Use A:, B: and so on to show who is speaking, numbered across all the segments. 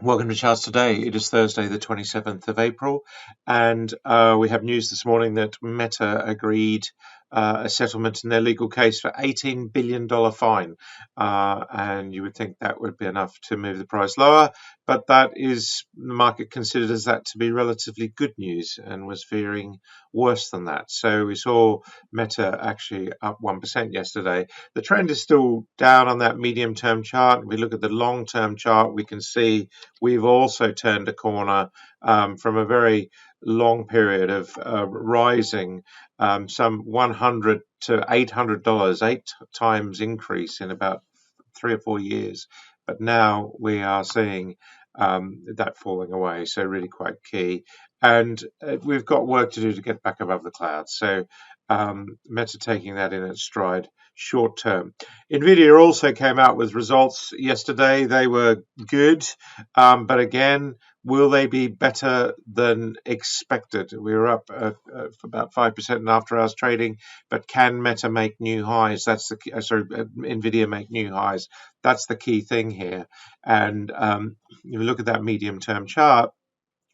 A: Welcome to Charts Today. It is Thursday, the 27th of April, and we have news this morning that Meta agreed a settlement in their legal case for $18 billion fine. And you would think that would be enough to move the price lower, but the market considers that to be relatively good news and was fearing worse than that. So we saw Meta actually up 1% yesterday. The trend is still down on that medium-term chart. If we look at the long-term chart, we can see we've also turned a corner from a very long period of rising, some $100 to $800, 8 times increase in about 3 or 4 years. But now we are seeing that falling away, so really quite key. And we've got work to do to get back above the clouds. So Meta taking that in its stride short term. Nvidia also came out with results yesterday. They were good, but again, will they be better than expected? We were up for about 5% in after hours trading, but can Meta make new highs? That's the key, Nvidia make new highs. That's the key thing here. And if you look at that medium-term chart,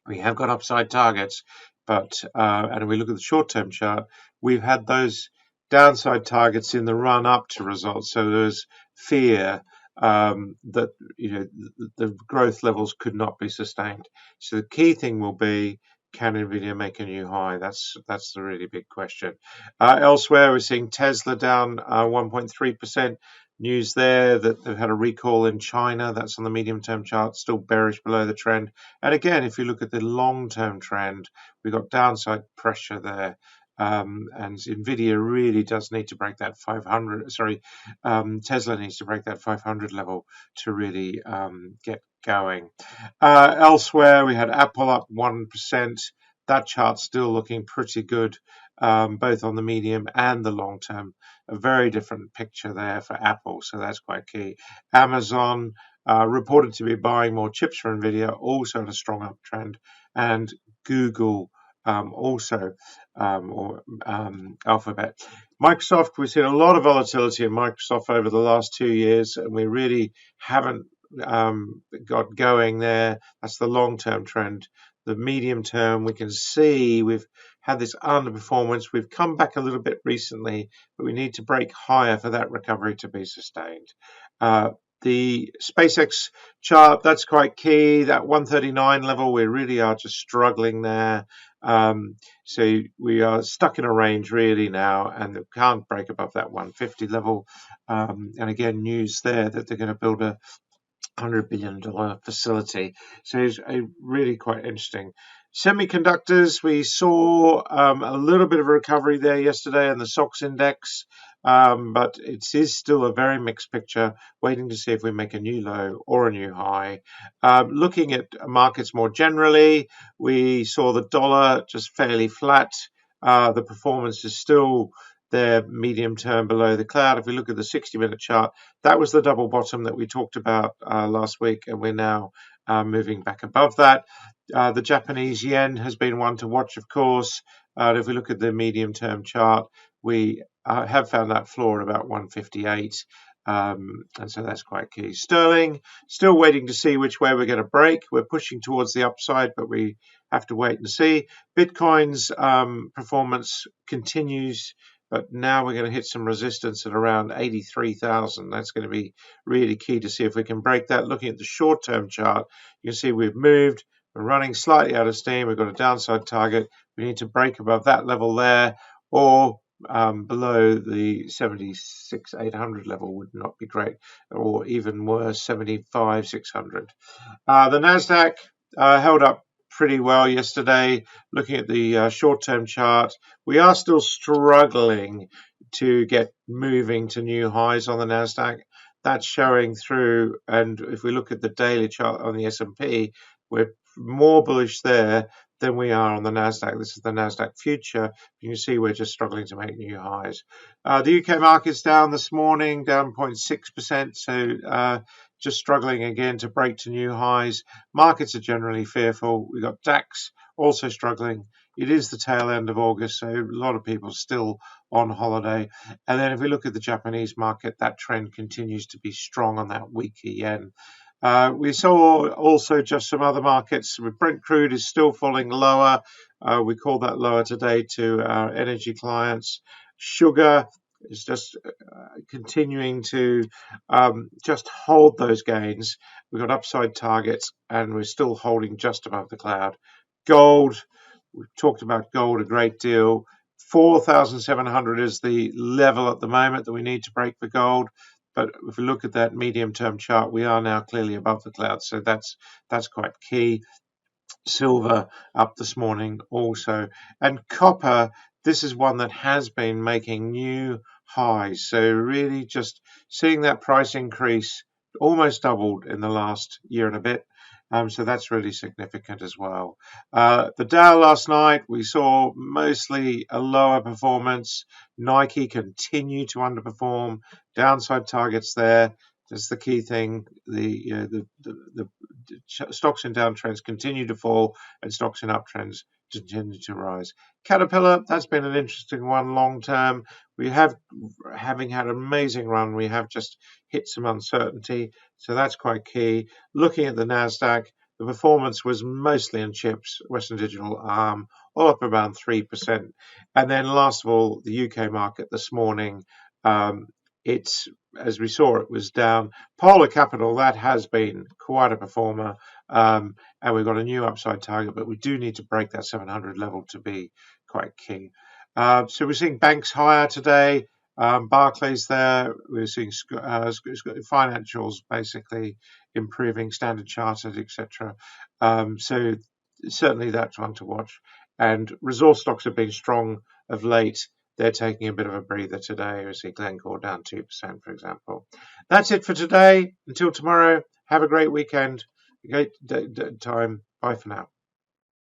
A: we have got upside targets, but and if we look at the short-term chart, we've had those downside targets in the run up to results. So there's fear that the growth levels could not be sustained. So the key thing will be, can Nvidia make a new high? That's the really big question. Elsewhere, we're seeing Tesla down 1.3%. News there that they've had a recall in China. That's on the medium-term chart, still bearish below the trend. And again, if you look at the long-term trend, we've got downside pressure there. And Nvidia really does need to break that 500. Tesla needs to break that 500 level to really get going. Elsewhere, we had Apple up 1%. That chart's still looking pretty good, both on the medium and the long term. A very different picture there for Apple, so that's quite key. Amazon reported to be buying more chips for Nvidia, also in a strong uptrend, and Google also, or Alphabet. Microsoft, we've seen a lot of volatility in Microsoft over the last 2 years, and we really haven't got going there. That's the long-term trend. The medium term, we can see we've had this underperformance. We've come back a little bit recently, but we need to break higher for that recovery to be sustained. The SpaceX chart, that's quite key. That 139 level, we really are just struggling there. So we are stuck in a range really now, and can't break above that 150 level. And again, news there that they're going to build a $100 billion facility. So it's really quite interesting. Semiconductors, we saw a little bit of a recovery there yesterday in the SOX index, but it is still a very mixed picture, waiting to see if we make a new low or a new high. Looking at markets more generally, we saw the dollar just fairly flat. The performance is still there medium term below the cloud. If we look at the 60-minute chart, that was the double bottom that we talked about last week, and we're now moving back above that. The Japanese yen has been one to watch, of course. If we look at the medium term chart, we have found that floor at about 158. And so that's quite key. Sterling, still waiting to see which way we're going to break. We're pushing towards the upside, but we have to wait and see. Bitcoin's performance continues, but now we're going to hit some resistance at around 83,000. That's going to be really key to see if we can break that. Looking at the short-term chart, you can see we've moved. We're running slightly out of steam. We've got a downside target. We need to break above that level there, or below the 76,800 level would not be great, or even worse, 75,600. The Nasdaq held up pretty well yesterday. Looking at the short-term chart, we are still struggling to get moving to new highs on the Nasdaq. That's showing through, and if we look at the daily chart on the S&P, we're more bullish there than we are on the Nasdaq. This is the Nasdaq future. You can see we're just struggling to make new highs. The UK market's down this morning, down 0.6%. So just struggling again to break to new highs. Markets are generally fearful. We've got DAX also struggling. It is the tail end of August, so a lot of people still on holiday. And then if we look at the Japanese market, that trend continues to be strong on that weaker yen. We saw also just some other markets. Brent crude is still falling lower. We called that lower today to our energy clients. Sugar is just continuing to just hold those gains. We've got upside targets and we're still holding just above the cloud. Gold, we've talked about gold a great deal. 4,700 is the level at the moment that we need to break for gold. But if we look at that medium-term chart, we are now clearly above the cloud, so that's quite key. Silver up this morning also, and copper. This is one that has been making new highs. So really, just seeing that price increase almost doubled in the last year and a bit. So that's really significant as well. The Dow last night, we saw mostly a lower performance. Nike continue to underperform. Downside targets there. That's the key thing. The stocks in downtrends continue to fall, and stocks in uptrends continue to rise. Caterpillar, that's been an interesting one long term. We have, having had an amazing run, we have just hit some uncertainty, so that's quite key. Looking at the Nasdaq, the performance was mostly in chips, Western Digital, ARM, all up around 3%. And then last of all, the UK market this morning, it's, as we saw, it was down. Polar Capital, that has been quite a performer, and we've got a new upside target, but we do need to break that 700 level to be quite key. So we're seeing banks higher today. Barclays there. We're seeing financials basically improving, Standard Chartered, etc. So certainly that's one to watch. And resource stocks have been strong of late. They're taking a bit of a breather today. We see Glencore down 2%, for example. That's it for today. Until tomorrow, have a great weekend, a great time. Bye for now.